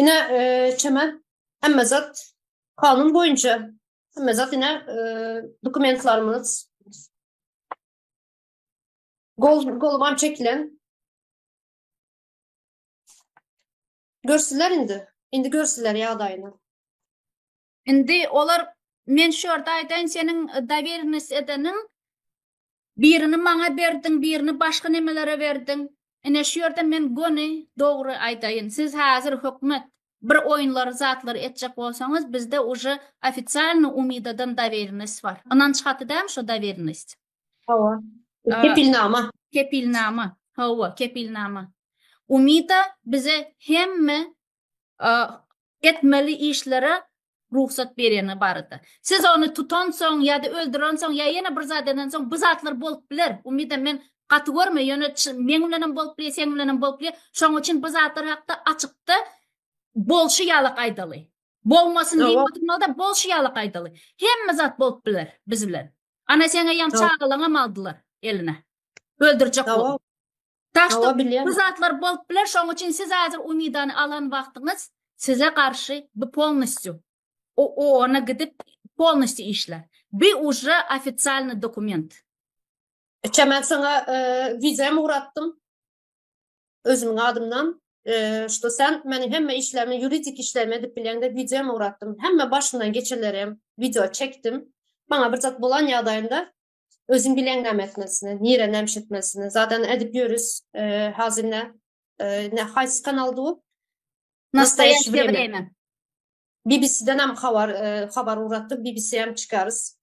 Yine çemen hem zat kanun boyunca hem zat yine dokumentlarımız golubam çekilen görsüler indi görsüler ya dayını. Indi olar men şurada aydan senin daveriniz edenin birini bana verdin, birini başka nemelere verdin. Ene şurada men goni doğru aytayın. Siz hazır hükmet bir oyunlar zatlar etcek olsanız bizde uje ofitsialny umidadan daveriniz var. Anan çıkartıdam şu daveriniz. Hava. Kepilnama. Kepilnama. Hava, kepilnama. Umida bize hemme etmeli işlere ruhsat bereni barıdı. Siz onu tutan son ya da öldüren son ya yine bir zaten son bu zatlar bolup bilir. Umida men katı görme yöne men bilen bolup bilir, sen bilen bolup bilir. Şoň üçin bu zatlar hakda açıkta bolşy ýaly aýdaly. Bolmasyn diýip bolşy ýaly aýdaly. Hemme zat bolup bilir biz bilen. Ana sene ýam çağılaňam aldylar eline. Öldürjek bolup. Taşta bu zatlar bolup bilir. Şoň üçin siz hazır umidany alan wagtyňyz size karşı bu polностью ona gidip polностью işler. Bir уже официальный dokument. Çemen sana vizemi uğrattım. Özümün adımdan. İşte sen benim hemme işlerimi, yuridik işlerimi edip bilende vizemi uğrattım. Hemme başından geçirlerim, video çektim. Bana bir zat bulan yadayında özüm bilen etmesini, nire nemşetmesini. Zaten edip görürüz hazinle. Ne haysi kanaldı o? Nastoящее время. BBC'den hem haber uğrattık. BBC'ye hem çıkarız.